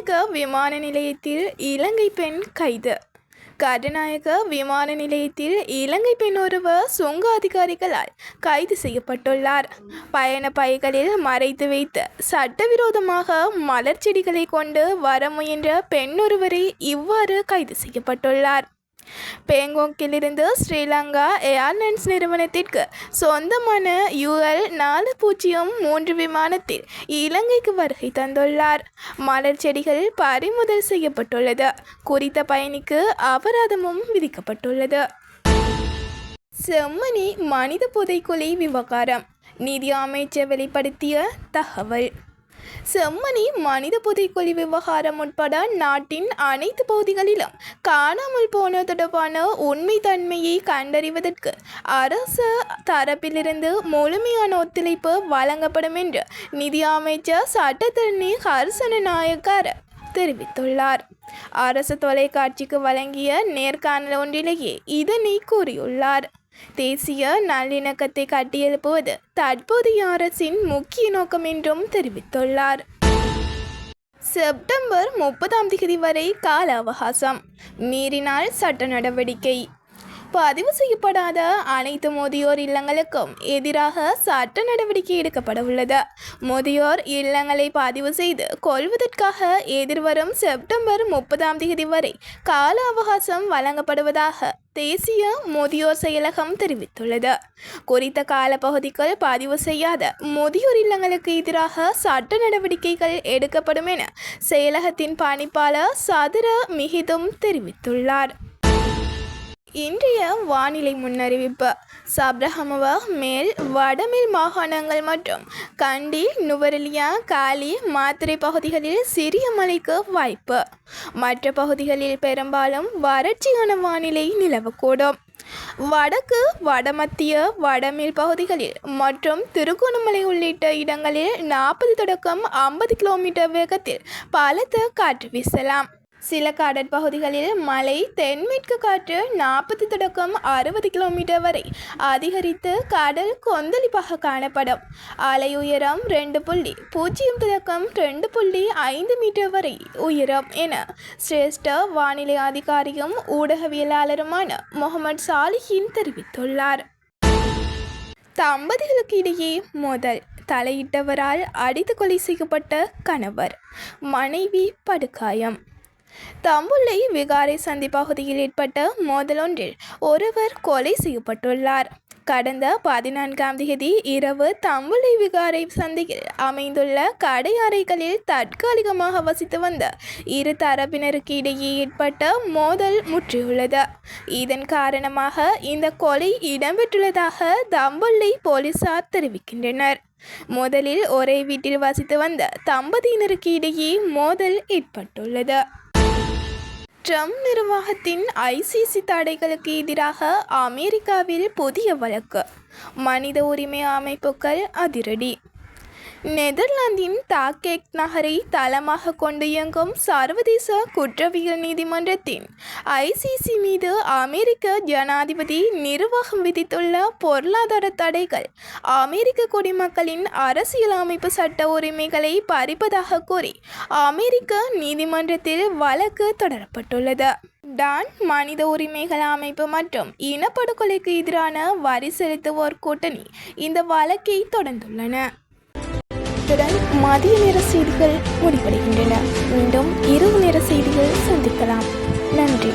கட்டுநாயக்க விமான நிலையத்தில் இலங்கை பெண் கைது. கட்டுநாயக்க விமான நிலையத்தில் இலங்கை பெண் ஒருவர் சுங்க அதிகாரிகளால் கைது செய்யப்பட்டுள்ளார். பயண பைகளில் மறைத்து வைத்து சட்டவிரோதமாக மலர் செடிகளை கொண்டு வர முயன்ற பெண் ஒருவரை இவ்வாறு கைது செய்யப்பட்டுள்ளார். பேங்காக்கிலிருந்து ஸ்ரீலங்கா ஏர்லைன்ஸ் நிறுவனத்திற்கு சொந்தமான UL-403 விமானத்தில் இலங்கைக்கு வருகை தந்துள்ளார். மலர் செடிகள் பறிமுதல் செய்யப்பட்டுள்ளது. குறித்த பயணிக்கு அபராதமும் விதிக்கப்பட்டுள்ளது. செம்மணி மனித புதைக்குழி விவகாரம் நிதி அமைச்சர் வெளிப்படுத்திய தகவல். செம்மணி மனித புதைக்குழி விவகாரம் உட்பட நாட்டின் அனைத்து பகுதிகளிலும் காணாமல் போன தொடர்பான உண்மைத்தன்மையை கண்டறிவதற்கு அரசு தரப்பிலிருந்து முழுமையான ஒத்துழைப்பு வழங்கப்படும் என்று நிதி அமைச்சர் சட்டத்தரணி ஹர்சன நாயக்கார தெரிவித்துள்ளார். அரசு தொலைக்காட்சிக்கு வழங்கிய நேர்காணல் ஒன்றிலேயே இதனை கூறியுள்ளார். தேசிய நல்லிணக்கத்தை கட்டியெழுப்புவது தற்போதைய அரசின் முக்கிய நோக்கம் என்றும் தெரிவித்துள்ளார். செப்டம்பர் 30 வரை கால அவகாசம், மீறினால் சட்ட நடவடிக்கை. பதிவு செய்யப்படாத அனைத்து முதியோர் இல்லங்களுக்கும் எதிராக சட்ட நடவடிக்கை எடுக்கப்பட உள்ளது. முதியோர் இல்லங்களை பதிவு செய்து கொள்வதற்காக எதிர்வரும் செப்டம்பர் 30 வரை கால அவகாசம் வழங்கப்படுவதாக தேசிய முதியோர் செயலகம் தெரிவித்துள்ளது. குறித்த காலப்பகுதிக்குள் பதிவு செய்யாத முதியோர் இல்லங்களுக்கு எதிராக சட்ட நடவடிக்கைகள் எடுக்கப்படும் என செயலகத்தின் பணிப்பாளர் சதுர மிகிதும் தெரிவித்துள்ளார். இன்றைய வானிலை முன்னறிவிப்பு. சப்ரஹமுவ மேல் வடமேல் மாகாணங்கள் மற்றும் கண்டி, நுவரெலியா, காலி, மாத்தறை பகுதிகளில் சிறிய மழைக்கு வாய்ப்பு. மற்ற பகுதிகளில் பெரும்பாலும் வறட்சியான வானிலை நிலவக்கூடும். வடக்கு, வடமத்திய, வடமேல் பகுதிகளில் மற்றும் திருகோணமலை உள்ளிட்ட இடங்களில் 40 தொடக்கம் 50 கிலோமீட்டர் வேகத்தில் பலத்த காற்று வீசலாம். சில கடற்பகுதிகளில் மழை, தென்மேற்கு காற்று 40 தொடக்கம் 60 கிலோமீட்டர் வரை அதிகரித்து கடல் கொந்தளிப்பாக காணப்படும். அலை உயரம் 2.0 தொடக்கம் 2.5 மீட்டர் வரை உயரும் என சிரேஷ்ட வானிலை அதிகாரியும் ஊடகவியலாளருமான முகமது சாலிஹின் தெரிவித்துள்ளார். தம்பதிகளுக்கு இடையே மோதல், தலையிட்டவரால் அடித்து கொலை செய்யப்பட்ட கணவர், மனைவி படுகாயம். தம்புள்ளை விகாரை சந்தி பகுதியில் ஏற்பட்ட மோதலொன்றில் ஒருவர் கொலை செய்யப்பட்டுள்ளார். கடந்த 14 இரவு தம்புள்ளை விகாரை சந்தியில் அமைந்துள்ள கடை அறைகளில் தற்காலிகமாக வசித்து வந்த இரு தரப்பினருக்கு இடையே ஏற்பட்ட மோதல் முற்றியுள்ளது. இதன் காரணமாக இந்த கொலை இடம்பெற்றுள்ளதாக தம்புள்ளை போலீசார் தெரிவிக்கின்றனர். முதலில் ஒரே வீட்டில் வசித்து வந்த தம்பதியினருக்கு இடையே மோதல் ஏற்பட்டுள்ளது. ட்ரம்ப் நிர்வாகத்தின் ICC தடைகளுக்கு எதிராக அமெரிக்காவில் புதிய வழக்கு, மனித உரிமை அமைப்புகள் அதிரடி. நெதர்லாந்தின் தாக்கெக் நகரை தளமாக கொண்டு இயங்கும் சர்வதேச குற்றவியல் நீதிமன்றத்தின் ICC மீது அமெரிக்க ஜனாதிபதி நிர்வாகம் விதித்துள்ள பொருளாதார தடைகள் அமெரிக்க குடிமக்களின் அரசியல் அமைப்பு சட்ட உரிமைகளை பறிப்பதாக கூறி அமெரிக்க நீதிமன்றத்தில் வழக்கு தொடரப்பட்டுள்ளது. டான் மனித உரிமைகள் அமைப்பு மற்றும் இனப்படுகொலைக்கு எதிரான வரி செலுத்துவோர் கூட்டணி இந்த வழக்கை தொடர்ந்துள்ளன. இத்துடன் மதிய நேர செய்திகள் முடிவடைகின்றன. மீண்டும் இரவு நேர செய்திகள் சந்திக்கலாம். நன்றி.